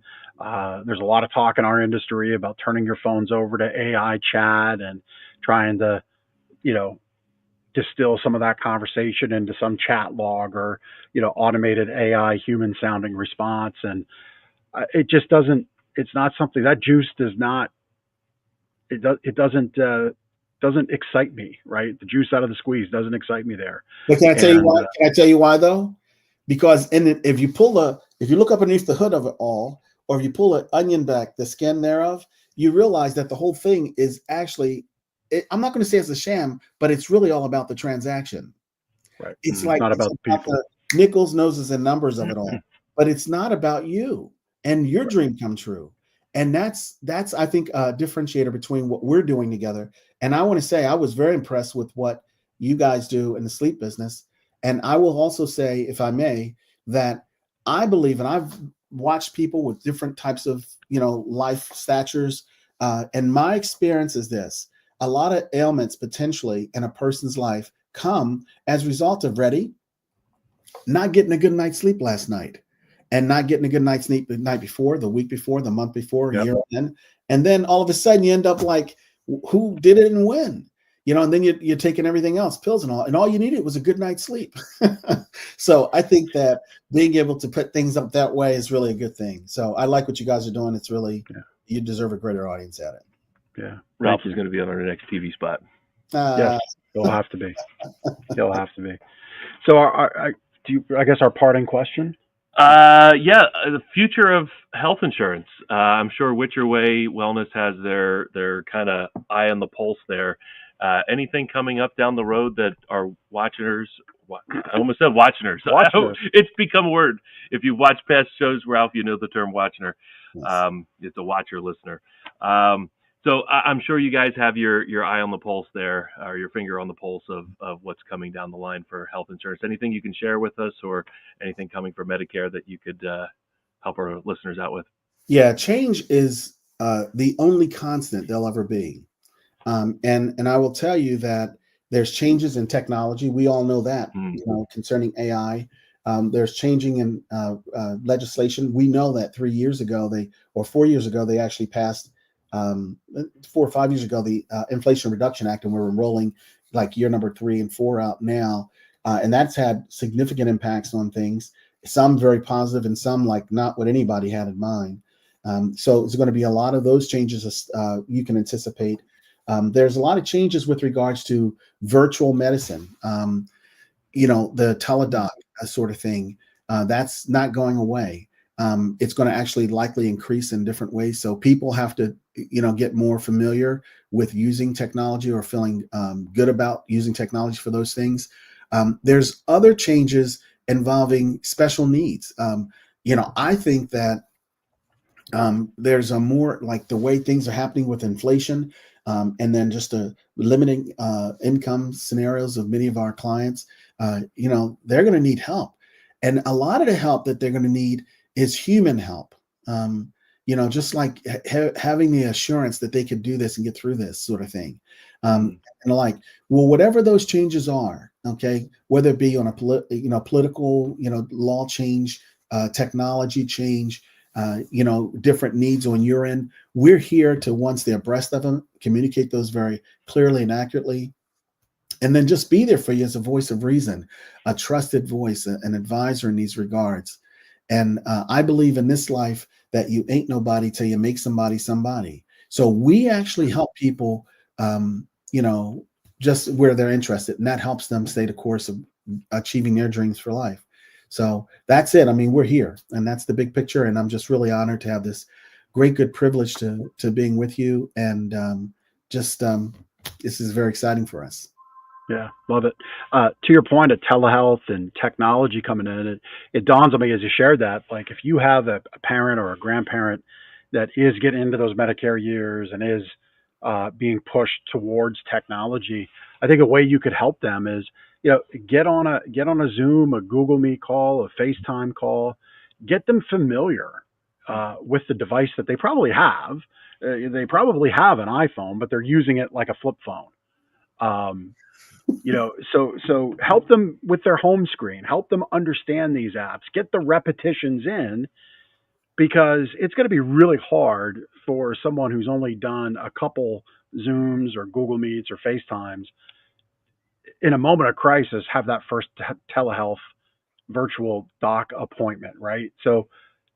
There's a lot of talk in our industry about turning your phones over to AI chat and trying to, distill some of that conversation into some chat log or, automated AI human sounding response. And it just doesn't, it's not something that juice does not, it doesn't excite me, right? The juice out of the squeeze doesn't excite me there. But can I tell you why? Can I tell you why though? Because if you look up underneath the hood of it all, or if you pull an onion back, the skin thereof, you realize that the whole thing is actually, I'm not going to say it's a sham, but it's really all about the transaction. Right. It's like, not about people. The nickels, noses, and numbers of it all, but it's not about you and your dream come true. And that's I think a differentiator between what we're doing together. And I want to say I was very impressed with what you guys do in the sleep business. And I will also say, if I may, that I believe, and I've watched people with different types of, life statures. And my experience is this: a lot of ailments potentially in a person's life come as a result of not getting a good night's sleep last night, and not getting a good night's sleep the night before, the week before, the month before, a year in. And then all of a sudden you end up like, who did it and when? And then you're taking everything else, pills and all you needed was a good night's sleep. So I think that being able to put things up that way is really a good thing. So I like what you guys are doing. It's really, you deserve a greater audience at it. Yeah. Ralph is going to be on our next TV spot. Yes, he'll have to be. He'll have to be. So I guess our parting question? The future of health insurance. I'm sure WitcherWay Wellness has their kind of eye on the pulse there. Anything coming up down the road that our watchers, I almost said watchers. It's become a word. If you watch past shows, Ralph, you know the term watcher. It's a watcher listener. So I'm sure you guys have your eye on the pulse there, or your finger on the pulse of what's coming down the line for health insurance. Anything you can share with us, or anything coming from Medicare that you could help our listeners out with? Yeah, change is the only constant there'll ever be. And I will tell you that there's changes in technology. We all know that, concerning AI. There's changing in legislation. We know that 3 years ago, 4 years ago, they actually passed 4 or 5 years ago, the Inflation Reduction Act, and we're enrolling like year number 3 and 4 out now. And that's had significant impacts on things, some very positive and some like not what anybody had in mind. So there's going to be a lot of those changes you can anticipate. There's a lot of changes with regards to virtual medicine, the teledoc sort of thing. That's not going away. It's going to actually likely increase in different ways. So people have to, get more familiar with using technology, or feeling good about using technology for those things. There's other changes involving special needs. I think that there's a more like the way things are happening with inflation, and then just limiting income scenarios of many of our clients. They're going to need help. And a lot of the help that they're going to need is human help. just like having the assurance that they could do this and get through this sort of thing. And like, well, whatever those changes are, okay, whether it be on a political, law change, technology change, different needs on your end, we're here to, once they're abreast of them, communicate those very clearly and accurately, and then just be there for you as a voice of reason, a trusted voice, an advisor in these regards. And I believe in this life that you ain't nobody till you make somebody somebody. So we actually help people, just where they're interested, and that helps them stay the course of achieving their dreams for life. So that's it. I mean, we're here, and that's the big picture. And I'm just really honored to have this great, good privilege to being with you. And this is very exciting for us. Yeah, love it. To your point of telehealth and technology coming in, it dawns on me as you shared that, like if you have a parent or a grandparent that is getting into those Medicare years and is being pushed towards technology, I think a way you could help them is, get on a Zoom, a Google Meet call, a FaceTime call, get them familiar with the device that they probably have. They probably have an iPhone, but they're using it like a flip phone. So help them with their home screen, help them understand these apps, get the repetitions in, because it's going to be really hard for someone who's only done a couple Zooms or Google Meets or FaceTimes in a moment of crisis, have that first telehealth virtual doc appointment, right? So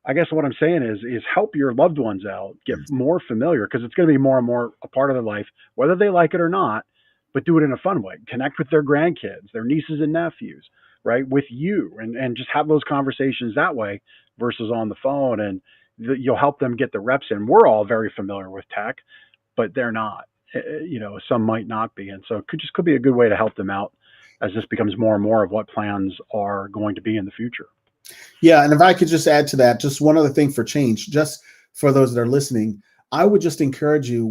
I guess what I'm saying is help your loved ones out, get more familiar, because it's going to be more and more a part of their life, whether they like it or not, but do it in a fun way. Connect with their grandkids, their nieces and nephews, right, with you, and just have those conversations that way versus on the phone. And you'll help them get the reps in. We're all very familiar with tech, but they're not. Some might not be. And so it could be a good way to help them out as this becomes more and more of what plans are going to be in the future. Yeah. And if I could just add to that, just one other thing for change, just for those that are listening, I would just encourage you,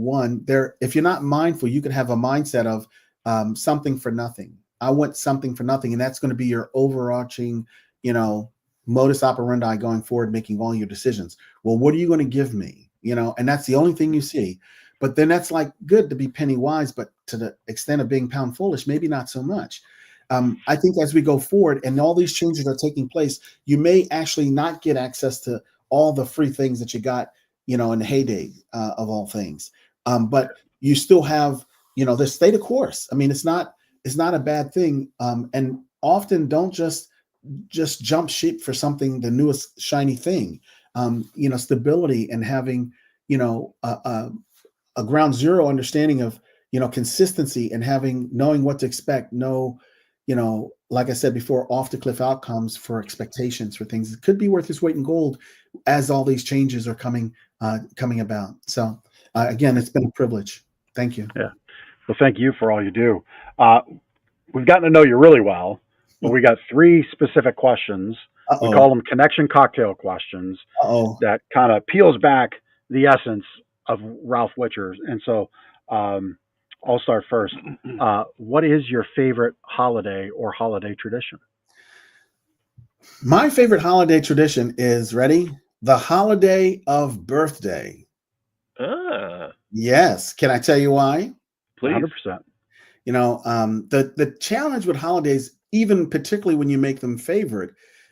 if you're not mindful, you could have a mindset of something for nothing. I want something for nothing. And that's going to be your overarching, modus operandi going forward, making all your decisions. Well, what are you going to give me? And that's the only thing you see. But then that's like good to be penny wise, but to the extent of being pound foolish, maybe not so much. I think as we go forward and all these changes are taking place, you may actually not get access to all the free things that you got, in the heyday of all things. But you still have, the stay the course. I mean, it's not a bad thing. And often don't just jump ship for something, the newest shiny thing. Stability and having, a ground zero understanding of, consistency and knowing what to expect. Like I said before, off the cliff outcomes for expectations for things. It could be worth its weight in gold as all these changes are coming about. So again, it's been a privilege. Thank you. Yeah. Well, thank you for all you do. We've gotten to know you really well, but we got 3 specific questions. We call them connection cocktail questions that kind of peels back the essence of Ralph Witcher. And so I'll start first. What is your favorite holiday or holiday tradition? My favorite holiday tradition is, ready? The holiday of birthday. Yes. Can I tell you why? Please. 100%. The challenge with holidays, even particularly when you make them favorite,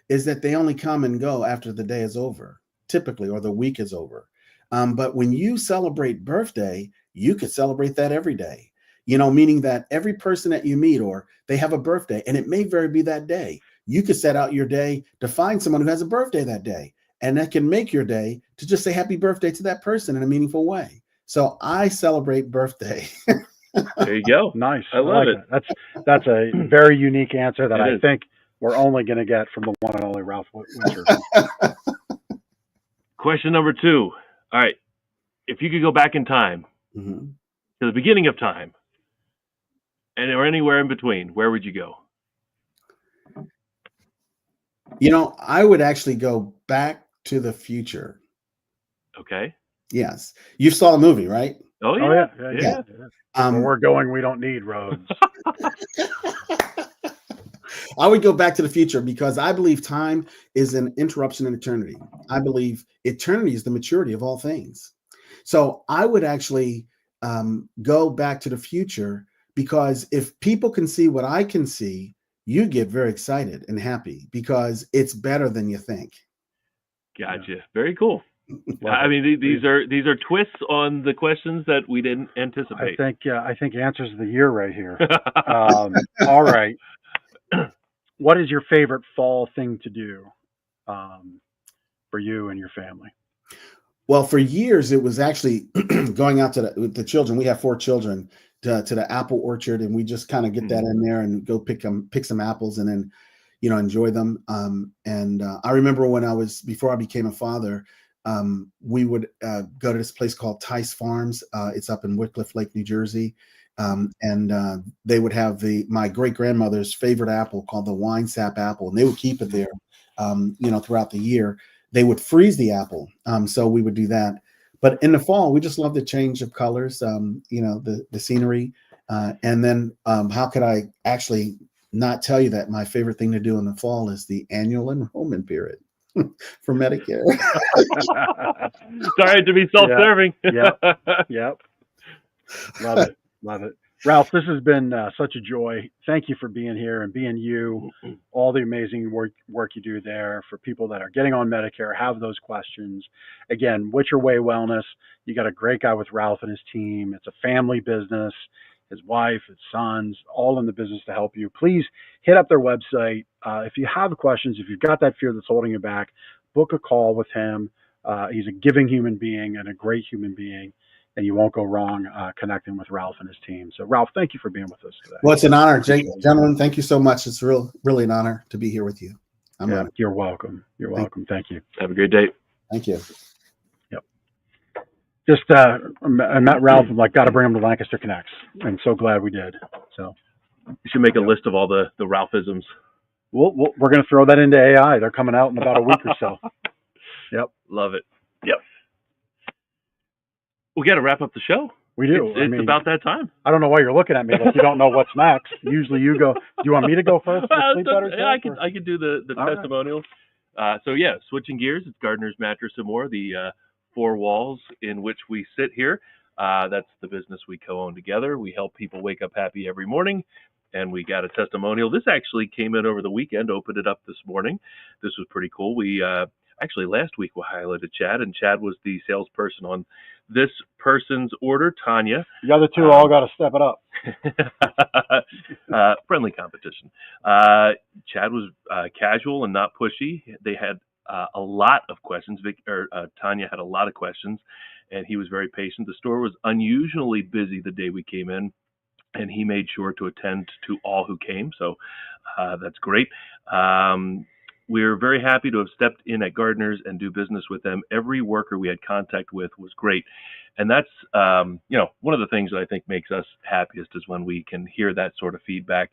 is that they only come and go after the day is over, typically, or the week is over. But when you celebrate birthday, you could celebrate that every day, meaning that every person that you meet, or they have a birthday, and it may very be that day, you could set out your day to find someone who has a birthday that day. And that can make your day to just say happy birthday to that person in a meaningful way. So I celebrate birthday. There you go. Nice. I love it. That's a very unique answer that I think we're only going to get from the one and only Ralph Witcher. Question number 2. All right. If you could go back in time to the beginning of time or anywhere in between, where would you go? I would actually go back to the future. Okay. Yes. You saw the movie, right? Oh, yeah. Yeah. Where we're going, we don't need roads. I would go back to the future because I believe time is an interruption in eternity. I believe eternity is the maturity of all things. So I would actually go back to the future because if people can see what I can see, you get very excited and happy because it's better than you think. Gotcha. Yeah. Very cool. I mean, these are twists on the questions that we didn't anticipate. I think answers of the year right here. All right. What is your favorite fall thing to do for you and your family? Well, for years, it was actually going out to the children. We have 4 children to the apple orchard, and we just kind of get that in there and go pick some apples and then, enjoy them. I remember before I became a father, we would go to this place called Tice Farms. It's up in Wickliffe Lake, New Jersey. And they would have my great grandmother's favorite apple called the wine sap apple, and they would keep it there, throughout the year. They would freeze the apple, so we would do that. But in the fall, we just love the change of colors, the scenery, and then how could I actually not tell you that my favorite thing to do in the fall is the annual enrollment period for Medicare. Sorry to be self-serving. Yep. Love it. Ralph, this has been such a joy. Thank you for being here and being you, all the amazing work you do there for people that are getting on Medicare, have those questions. Again, WitcherWay Wellness, you got a great guy with Ralph and his team. It's a family business, his wife, his sons, all in the business to help you. Please hit up their website. If you have questions, if you've got that fear that's holding you back, book a call with him. He's a giving human being and a great human being. And you won't go wrong connecting with Ralph and his team. So, Ralph, thank you for being with us today. Well, it's an honor, gentlemen. Thank you so much. It's really an honor to be here with you. You're welcome. You're welcome. Thank you. Have a great day. Thank you. Yep. Just I met Ralph and got to bring him to Lancaster Connects. I'm so glad we did. So you should make a list of all the Ralphisms. We're going to throw that into AI. They're coming out in about a week or so. Yep. Love it. Yep. We got to wrap up the show. We do. It's about that time. I don't know why you're looking at me like you don't know what's next. Usually you go. Do you want me to go first? I can do the testimonial. Right. Switching gears. It's Gardner's Mattress and More, the 4 walls in which we sit here. That's the business we co-own together. We help people wake up happy every morning. And we got a testimonial. This actually came in over the weekend. Opened it up this morning. This was pretty cool. We actually last week we highlighted Chad, and Chad was the salesperson on this person's order, Tanya. The other 2 all got to step it up. Friendly competition. Chad was casual and not pushy. They had a lot of questions. Tanya had a lot of questions, and he was very patient. The store was unusually busy the day we came in, and he made sure to attend to all who came. So that's great. We're very happy to have stepped in at Gardner's and do business with them. Every worker we had contact with was great. And that's, one of the things that I think makes us happiest is when we can hear that sort of feedback.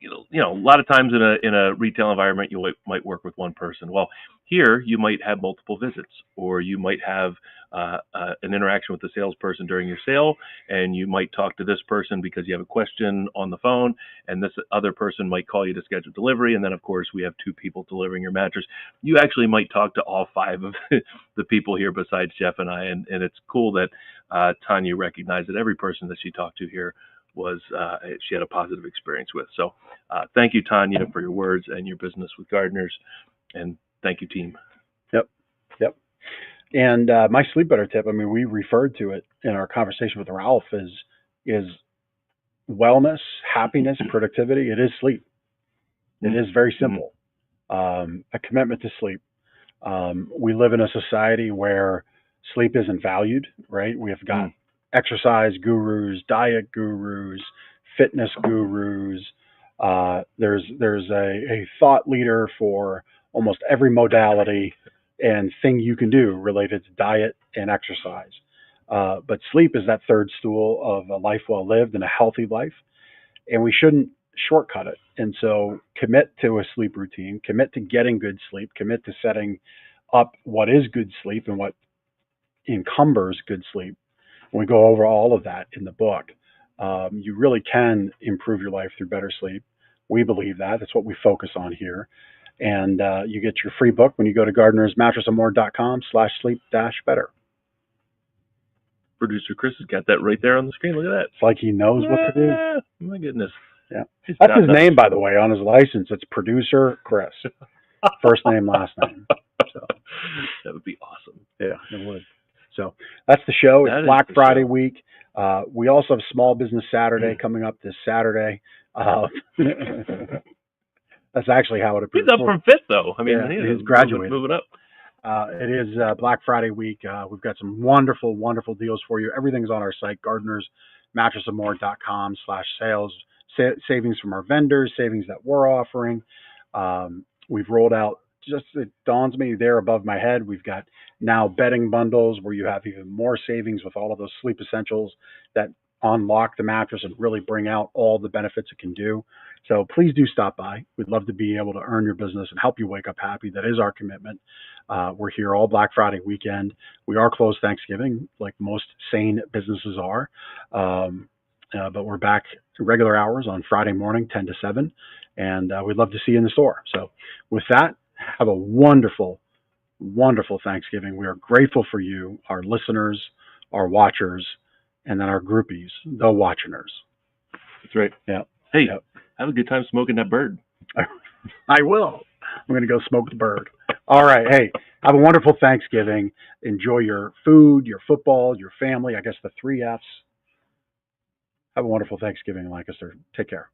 A lot of times in a retail environment, you might work with one person. Well, here you might have multiple visits, or you might have an interaction with the salesperson during your sale, and you might talk to this person because you have a question on the phone, and this other person might call you to schedule delivery, and then of course we have 2 people delivering your mattress. You actually might talk to all 5 of the people here besides Jeff and I, and it's cool that Tanya recognized that every person that she talked to here she had a positive experience with. So thank you, Tanya, for your words and your business with Gardner's, and thank you, team. Yep. And my sleep better tip, we referred to it in our conversation with Ralph, is wellness, happiness, productivity. It is sleep. It is very simple. A commitment to sleep. We live in a society where sleep isn't valued, right? We have got exercise gurus, diet gurus, fitness gurus. There's a thought leader for almost every modality and thing you can do related to diet and exercise. But sleep is that third stool of a life well lived and a healthy life. And we shouldn't shortcut it. And so commit to a sleep routine, commit to getting good sleep, commit to setting up what is good sleep and what encumbers good sleep. We go over all of that in the book. You really can improve your life through better sleep We believe that. That's what we focus on here. And you get your free book when you go to gardenersmattressandmore.com/sleep-better. Producer Chris has got that right there on the screen. Look at that. It's like he knows what to do. My goodness. Yeah. That's his name, by the way, on his license. It's Producer Chris. First name, last name. So that would be awesome. Yeah, it would. So that's the show. It's Black Friday week. We also have Small Business Saturday coming up this Saturday. That's actually how it appears. He's up from 5th, though. I mean, he's graduated. Moving up. It is Black Friday week. We've got some wonderful, wonderful deals for you. Everything's on our site, gardenersmattressandmore.com/sales. Savings from our vendors, savings that we're offering. We've rolled out, just it dawns me there above my head, we've got now bedding bundles where you have even more savings with all of those sleep essentials that unlock the mattress and really bring out all the benefits it can do. So please do stop by. We'd love to be able to earn your business and help you wake up happy. That is our commitment. We're here all Black Friday weekend. We are closed Thanksgiving, like most sane businesses are. But we're back to regular hours on Friday morning, 10 to 7. And we'd love to see you in the store. So with that, have a wonderful, wonderful Thanksgiving. We are grateful for you, our listeners, our watchers, and then our groupies, the watchers. That's right. Yeah. Hey, have a good time smoking that bird. I will. I'm going to go smoke the bird. All right. Hey, have a wonderful Thanksgiving. Enjoy your food, your football, your family. I guess the 3 Fs. Have a wonderful Thanksgiving, Lancaster. Take care.